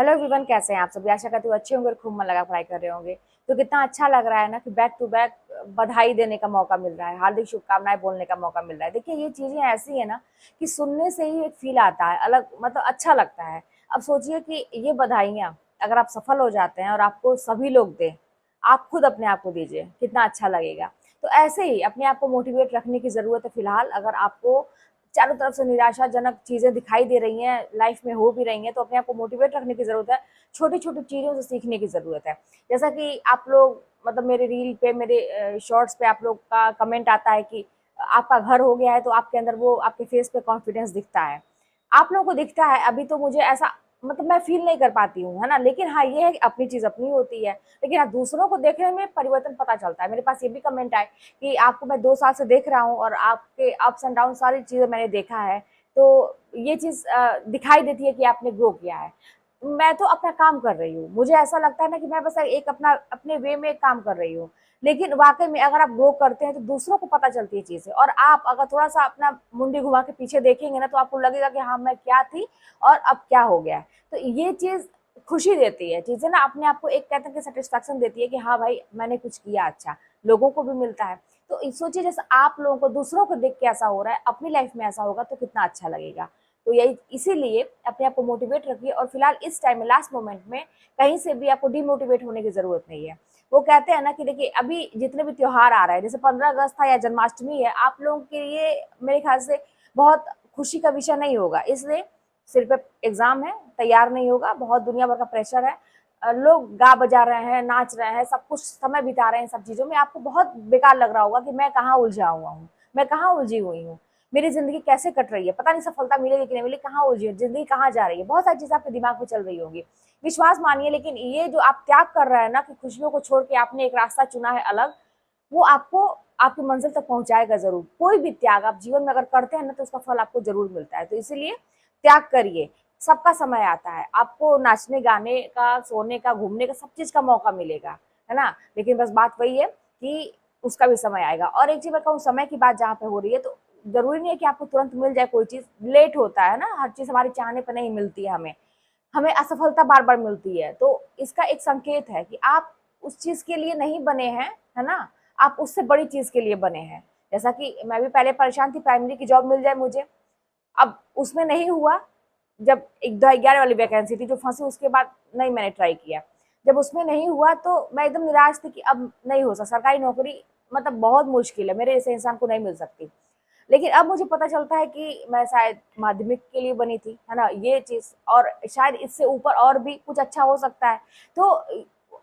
Hello everyone, कैसे हैं आप सभी। आशा करती हूँ अच्छे होंगे और खूब मन लगा पढ़ाई कर रहे होंगे। तो कितना अच्छा लग रहा है ना कि बैक टू बैक बधाई देने का मौका मिल रहा है, हार्दिक शुभकामनाएं बोलने का मौका मिल रहा है। देखिए, ये चीजें ऐसी है ना कि सुनने से ही एक फील आता है अलग, मतलब अच्छा लगता है। अब सोचिए कि ये बधाइयां अगर आप सफल हो जाते हैं और आपको सभी लोग दें, आप खुद अपने आप को दीजिए, कितना अच्छा लगेगा। तो ऐसे ही अपने आप को मोटिवेट रखने की जरूरत है। फिलहाल अगर आपको चारों तरफ से निराशाजनक चीजें दिखाई दे रही हैं, लाइफ में हो भी रही हैं, तो अपने आप को मोटिवेट रखने की जरूरत है। छोटी छोटी चीजों से सीखने की जरूरत है। जैसा कि आप लोग, मतलब मेरे रील पे, मेरे शॉर्ट्स पे आप लोग का कमेंट आता है कि आपका घर हो गया है, तो आपके अंदर वो, आपके फेस पे कॉन्फिडेंस दिखता है। आप लोगों को दिखता है, अभी तो मुझे ऐसा, मतलब मैं फील नहीं कर पाती हूँ, है ना। लेकिन हाँ, ये है कि अपनी चीज अपनी होती है। लेकिन हाँ, दूसरों को देखने में परिवर्तन पता चलता है। मेरे पास ये भी कमेंट आए कि आपको मैं 2 साल से देख रहा हूँ और आपके अप्स एंड डाउन सारी चीजें मैंने देखा है। तो ये चीज दिखाई देती है कि आपने ग्रो किया है। मैं तो अपना काम कर रही हूँ, मुझे ऐसा लगता है ना कि मैं बस एक अपना अपने वे में काम कर रही हूँ। लेकिन वाकई में अगर आप ग्रो करते हैं तो दूसरों को पता चलती है चीजें। और आप अगर थोड़ा सा अपना मुंडी घुमा के पीछे देखेंगे ना, तो आपको लगेगा कि हाँ, मैं क्या थी और अब क्या हो गया है। तो ये चीज खुशी देती है। चीजें ना अपने आप को एक कहते हैं कि सेटिस्फेक्शन देती है कि हाँ भाई, मैंने कुछ किया अच्छा, लोगों को भी मिलता है। तो सोचिए, जैसे आप लोगों को दूसरों को देख के ऐसा हो रहा है, अपनी लाइफ में ऐसा होगा तो कितना अच्छा लगेगा। तो यही, इसीलिए अपने आप को मोटिवेट रखिए। और फिलहाल इस टाइम में, लास्ट मोमेंट में, कहीं से भी आपको डिमोटिवेट होने की जरूरत नहीं है। वो कहते हैं ना कि देखिए, अभी जितने भी त्योहार आ रहे हैं, जैसे 15 अगस्त था या जन्माष्टमी है, आप लोगों के लिए मेरे ख्याल से बहुत खुशी का विषय नहीं होगा। इसलिए सिर पे एग्जाम है, तैयार नहीं होगा, बहुत दुनिया भर का प्रेशर है। लोग गा बजा रहे हैं, नाच रहे हैं, सब कुछ समय बिता रहे हैं सब चीजों में। आपको बहुत बेकार लग रहा होगा कि मैं कहाँ उलझा हुआ हूँ, मैं कहाँ उलझी हुई हूँ, मेरी जिंदगी कैसे कट रही है, पता नहीं सफलता मिलेगी कि नहीं मिलेगी, कहाँ उलझी हूँ, जिंदगी कहाँ जा रही है। बहुत सारी चीजें आपके दिमाग में चल रही होंगी। विश्वास मानिए, लेकिन ये जो आप त्याग कर रहे हैं ना, कि खुशियों को छोड़ के आपने एक रास्ता चुना है अलग, वो आपको आपकी मंजिल तक पहुंचाएगा जरूर। कोई भी त्याग आप जीवन में अगर करते हैं ना, तो उसका फल आपको जरूर मिलता है। तो इसीलिए त्याग करिए। सबका समय आता है, आपको नाचने गाने का, सोने का, घूमने का, सब चीज का मौका मिलेगा, है ना। लेकिन बस बात वही है कि उसका भी समय आएगा। और एक चीज मैं कहूँ, समय की बात जहाँ पे हो रही है, तो जरूरी नहीं है कि आपको तुरंत मिल जाए कोई चीज। लेट होता है ना, हर चीज हमारे चाहने पर नहीं मिलती है। हमें हमें असफलता बार बार मिलती है। तो इसका एक संकेत है कि आप उस चीज के लिए नहीं बने हैं, है ना। आप उससे बड़ी चीज के लिए बने हैं। जैसा कि मैं भी पहले परेशान थी, प्राइमरी की जॉब मिल जाए मुझे, अब उसमें नहीं हुआ। जब एक 2011 वाली वैकेंसी थी जो फंसी, उसके बाद नहीं मैंने ट्राई किया। जब उसमें नहीं हुआ तो मैं एकदम निराश थी कि अब नहीं हो सकता सरकारी नौकरी, मतलब बहुत मुश्किल है, मेरे जैसे इंसान को नहीं मिल सकती। लेकिन अब मुझे पता चलता है कि मैं शायद माध्यमिक के लिए बनी थी, है ना, ये चीज। और शायद इससे ऊपर और भी कुछ अच्छा हो सकता है। तो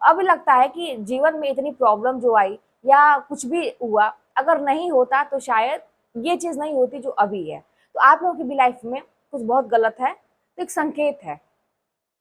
अब लगता है कि जीवन में इतनी प्रॉब्लम जो आई या कुछ भी हुआ, अगर नहीं होता तो शायद ये चीज नहीं होती जो अभी है। तो आप लोगों की भी लाइफ में कुछ बहुत गलत है, तो एक संकेत है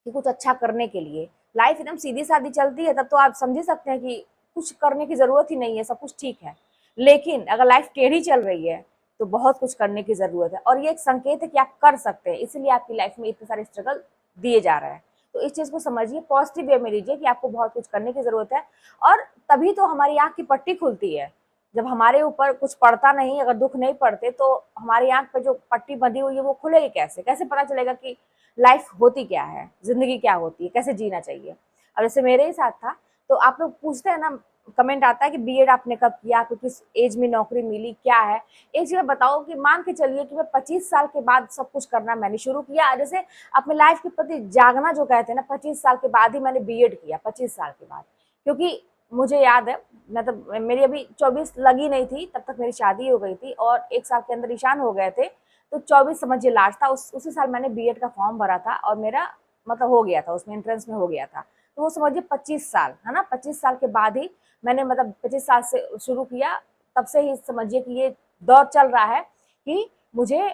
कि कुछ अच्छा करने के लिए। लाइफ एकदम सीधी सादी चलती है तब तो आप समझ ही सकते हैं कि कुछ करने की जरूरत ही नहीं है, सब कुछ ठीक है। लेकिन अगर लाइफ टेढ़ी चल रही है, तो बहुत कुछ करने की जरूरत है। और ये एक संकेत है कि आप कर सकते हैं, इसीलिए आपकी लाइफ में इतने सारे स्ट्रगल दिए जा रहे हैं। तो इस चीज को समझिए, पॉजिटिव वे में लीजिए कि आपको बहुत कुछ करने की जरूरत है। और तभी तो हमारी आंख की पट्टी खुलती है। जब हमारे ऊपर कुछ पड़ता नहीं, अगर दुख नहीं पड़ते, तो हमारी आंख पे जो पट्टी बंधी हुई है वो खुलेगी कैसे, कैसे पता चलेगा कि लाइफ होती क्या है, जिंदगी क्या होती है, कैसे जीना चाहिए। अब जैसे मेरे ही साथ था, तो आप लोग पूछते हैं ना, कमेंट आता है कि बीएड आपने कब किया, आपको किस एज में नौकरी मिली, क्या है। एक चीज मैं बताऊं कि मान के चलिए कि मैं 25 साल के बाद सब कुछ करना मैंने शुरू किया। जैसे अपने लाइफ के प्रति जागना जो कहते हैं ना, 25 साल के बाद ही मैंने बीएड किया, 25 साल के बाद। क्योंकि मुझे याद है, मतलब मेरी अभी 24 लगी नहीं थी तब तक मेरी शादी हो गई थी, और 1 साल के अंदर ईशान हो गए थे। तो 24 समझिए लास्ट था, उसी साल मैंने बीएड का फॉर्म भरा था और मेरा मतलब हो गया था, उसमें एंट्रेंस में हो गया था। तो वो समझिए 25 साल, है ना, 25 साल के बाद ही मैंने, मतलब 25 साल से शुरू किया, तब से ही समझिए कि ये दौर चल रहा है कि मुझे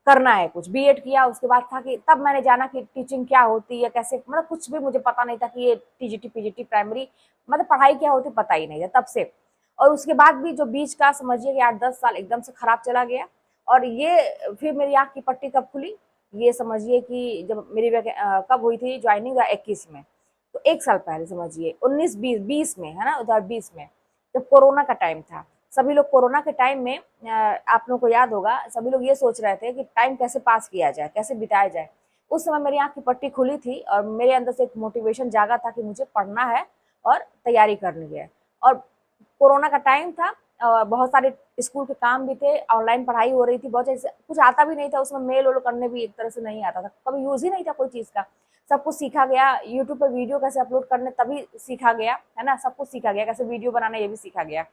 करना है कुछ। बीएड किया, उसके बाद था कि तब मैंने जाना कि टीचिंग क्या होती है, कैसे, मतलब कुछ भी मुझे पता नहीं था कि ये टीजीटी पीजीटी प्राइमरी, मतलब पढ़ाई क्या होती पता ही नहीं था तब से। और उसके बाद भी जो बीच का समझिए कि 8-10 साल एकदम से खराब चला गया। और ये फिर मेरी आंख की पट्टी कब खुली, ये समझिए कि जब मेरी कब हुई थी ज्वाइनिंग, 21 में। तो 1 साल पहले समझिए, 19-20 में, है ना, 2020 में, जब कोरोना का टाइम था। सभी लोग कोरोना के टाइम में, आप लोगों को याद होगा, सभी लोग ये सोच रहे थे कि टाइम कैसे पास किया जाए, कैसे बिताया जाए। उस समय मेरी आँख की पट्टी खुली थी और मेरे अंदर से एक मोटिवेशन जागा था कि मुझे पढ़ना है और तैयारी करनी है। और कोरोना का टाइम था, बहुत सारे स्कूल के काम भी थे, ऑनलाइन पढ़ाई हो रही थी, बहुत ऐसे कुछ आता भी नहीं था उसमें, मेल वेल करने भी एक तरह से नहीं आता था, कभी यूज़ ही नहीं था कोई चीज़ का। सब कुछ सीखा गया, यूट्यूब पे वीडियो कैसे अपलोड करने तभी सीखा गया, है ना? सब कुछ सीखा गया, कैसे वीडियो बनाना ये भी सीखा गया।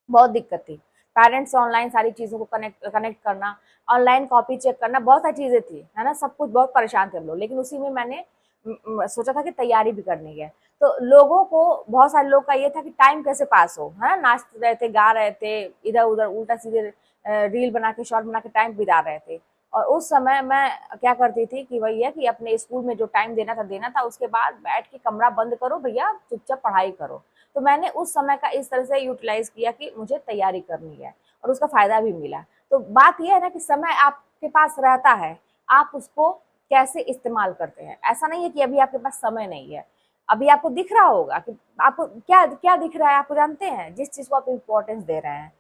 बहुत दिक्कत थी। पेरेंट्स से ऑनलाइन सारी चीज़ों को कनेक्ट कनेक्ट करना, ऑनलाइन कॉपी चेक करना, बहुत सारी चीज़ें थी, है ना? सब कुछ बहुत परेशान थे हम लोग, लेकिन उसी में मैंने सोचा था कि तैयारी भी करनी है। तो लोगों को, बहुत सारे लोग का ये था कि टाइम कैसे पास हो, है ना? नाच रहे थे, गा रहे थे, इधर-उधर उल्टा-सीधे रील बना के, शॉर्ट बना के टाइम बिता रहे थे। और उस समय मैं क्या करती थी कि वही है कि अपने स्कूल में जो टाइम देना था, उसके बाद बैठ के कमरा बंद करो भैया, चुपचाप पढ़ाई करो। तो मैंने उस समय का इस तरह से यूटिलाइज़ किया कि मुझे तैयारी करनी है और उसका फ़ायदा भी मिला। तो बात ये है ना कि समय आपके पास रहता है, आप उसको कैसे इस्तेमाल करते हैं। ऐसा नहीं है कि अभी आपके पास समय नहीं है। अभी आपको दिख रहा होगा कि आपको क्या क्या दिख रहा है, आपको जानते हैं? जिस चीज़ को आप इम्पोर्टेंस दे रहे हैं,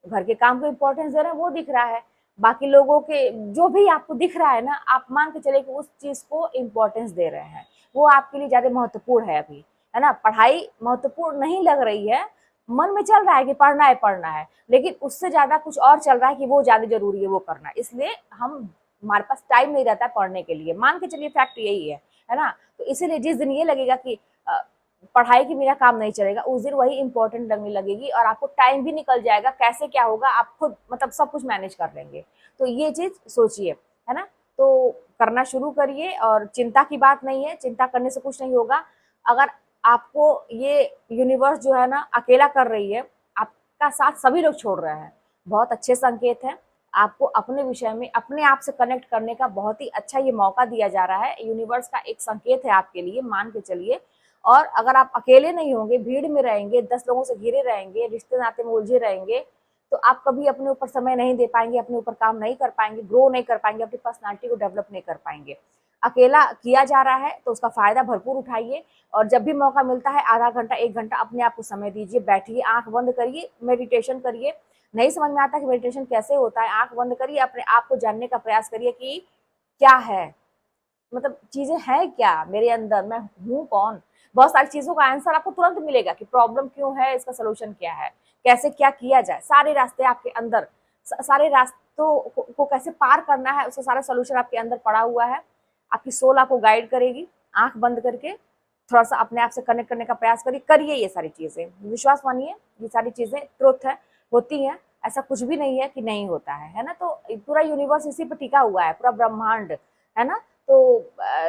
घर के काम को इम्पोर्टेंस दे रहे हैं, वो दिख रहा है। बाकी लोगों के जो भी आपको दिख रहा है ना, आप मान के चलिए कि उस चीज़ को इम्पोर्टेंस दे रहे हैं। वो आपके लिए ज़्यादा महत्वपूर्ण है अभी, है ना? पढ़ाई महत्वपूर्ण नहीं लग रही है, मन में चल रहा है कि पढ़ना है, लेकिन उससे ज़्यादा कुछ और चल रहा है कि वो ज़्यादा ज़रूरी है, वो करना। इसलिए हमारे पास टाइम नहीं रहता है पढ़ने के लिए। मान के चलिए फैक्ट यही है ना? तो इसीलिए जिस दिन ये लगेगा कि पढ़ाई के बिना काम नहीं चलेगा, उस दिन वही इम्पोर्टेंट लगने लगेगी और आपको टाइम भी निकल जाएगा, कैसे क्या होगा आप खुद मतलब सब कुछ मैनेज कर लेंगे। तो ये चीज़ सोचिए, है ना? तो करना शुरू करिए और चिंता की बात नहीं है, चिंता करने से कुछ नहीं होगा। अगर आपको ये यूनिवर्स जो है ना अकेला कर रही है, आपका साथ सभी लोग छोड़ रहे हैं, बहुत अच्छे संकेत हैं। आपको अपने विषय में अपने आप से कनेक्ट करने का बहुत ही अच्छा ये मौका दिया जा रहा है। यूनिवर्स का एक संकेत है आपके लिए, मान के चलिए। और अगर आप अकेले नहीं होंगे, भीड़ में रहेंगे, 10 लोगों से घिरे रहेंगे, रिश्ते नाते में उलझे रहेंगे, तो आप कभी अपने ऊपर समय नहीं दे पाएँगे, अपने ऊपर काम नहीं कर पाएँगे, ग्रो नहीं कर पाएँगे, अपनी पर्सनैलिटी को डेवलप नहीं कर पाएँगे। अकेला किया जा रहा है तो उसका फ़ायदा भरपूर उठाइए और जब भी मौका मिलता है आधा घंटा, 1 घंटा अपने आप को समय दीजिए, बैठिए, आँख बंद करिए, मेडिटेशन करिए। नहीं समझ में आता कि मेडिटेशन कैसे होता है, आँख बंद करिए, अपने आप को जानने का प्रयास करिए कि क्या है? मतलब चीज़ें हैं क्या मेरे अंदर, मैं हूँ कौन? बहुत सारी चीज़ों का आंसर आपको तुरंत मिलेगा कि प्रॉब्लम क्यों है, इसका सॉल्यूशन क्या है, कैसे क्या किया जाए, सारे रास्ते आपके अंदर, सारे रास्तों को कैसे पार करना है, उसका सारा सॉल्यूशन आपके अंदर पड़ा हुआ है। आपकी सोल आपको गाइड करेगी। आंख बंद करके थोड़ा सा अपने आप से कनेक्ट करने का प्रयास करिए, करिए ये सारी चीज़ें, विश्वास मानिए ये सारी चीज़ें ट्रुथ है, होती हैं। ऐसा कुछ भी नहीं है कि नहीं होता है ना? तो पूरा यूनिवर्स इसी पे टिका हुआ है, पूरा ब्रह्मांड, है ना? तो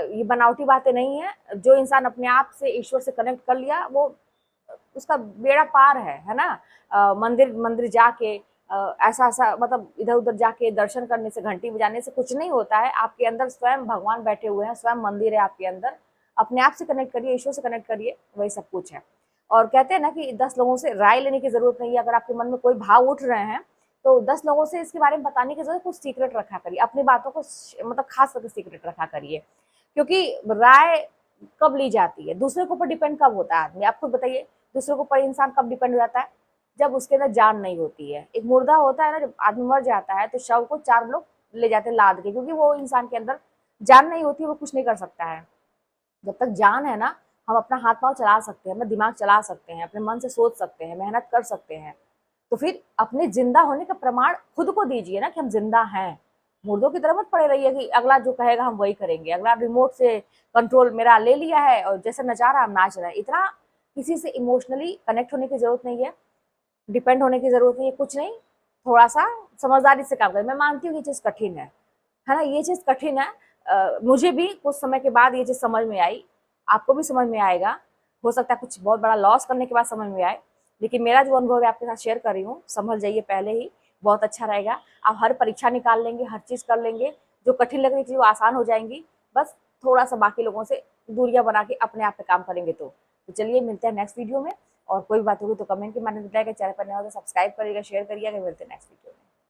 ये बनावटी बातें नहीं है। जो इंसान अपने आप से ईश्वर से कनेक्ट कर लिया, वो उसका बेड़ा पार है ना? मंदिर मंदिर जाके ऐसा-ऐसा मतलब इधर-उधर जाके दर्शन करने से, घंटी बजाने से कुछ नहीं होता है। आपके अंदर स्वयं भगवान बैठे हुए हैं, स्वयं मंदिर है आपके अंदर। अपने आप से कनेक्ट करिए, ईश्वर से कनेक्ट करिए, वही सब कुछ है। और कहते हैं ना कि 10 लोगों से राय लेने की ज़रूरत नहीं है। अगर आपके मन में कोई भाव उठ रहे हैं, तो 10 लोगों से इसके बारे में बताने की ज़रूरत, कुछ सीक्रेट रखा करिए। अपनी बातों को मतलब खास करके सीक्रेट रखा करिए। क्योंकि राय कब ली जाती है, दूसरे के ऊपर डिपेंड कब होता है आदमी, आप खुद बताइए। दूसरे के ऊपर इंसान कब डिपेंड हो जाता है? जब उसके अंदर जान नहीं होती है। एक मुर्दा होता है ना, जब आदमी मर जाता है तो शव को 4 लोग ले जाते हैं लाद के, क्योंकि वो इंसान के अंदर जान नहीं होती, वो कुछ नहीं कर सकता है। जब तक जान है ना, हम अपना हाथ पाँव चला सकते हैं, अपना दिमाग चला सकते हैं, अपने मन से सोच सकते हैं, मेहनत कर सकते हैं। तो फिर अपने जिंदा होने का प्रमाण खुद को दीजिए ना कि हम जिंदा हैं। मुर्दों की तरह मत पड़े रहिए कि अगला जो कहेगा हम वही करेंगे, अगला रिमोट से कंट्रोल मेरा ले लिया है और जैसे नचा रहा हम नाच रहे हैं। इतना किसी से इमोशनली कनेक्ट होने की जरूरत नहीं है, डिपेंड होने की जरूरत नहीं है, कुछ नहीं। थोड़ा सा समझदारी से काम करें। मैं मानती हूँ ये चीज़ कठिन है ना? ये चीज़ कठिन है। मुझे भी कुछ समय के बाद ये चीज़ समझ में आई, आपको भी समझ में आएगा। हो सकता है कुछ बहुत बड़ा लॉस करने के बाद समझ में आए, लेकिन मेरा जो अनुभव है आपके साथ शेयर कर रही हूँ। संभल जाइए पहले ही, बहुत अच्छा रहेगा। आप हर परीक्षा निकाल लेंगे, हर चीज़ कर लेंगे, जो कठिन लग रही थी वो आसान हो जाएंगी। बस थोड़ा सा बाकी लोगों से दूरियां बना के अपने आप पे काम करेंगे तो चलिए मिलते हैं नेक्स्ट वीडियो में। और कोई बात होगी तो कमेंट के माध्यम से बताइएगा। चैनल पर नया हो तो सब्सक्राइब करिएगा, शेयर करिएगा। मिलते हैं नेक्स्ट वीडियो में।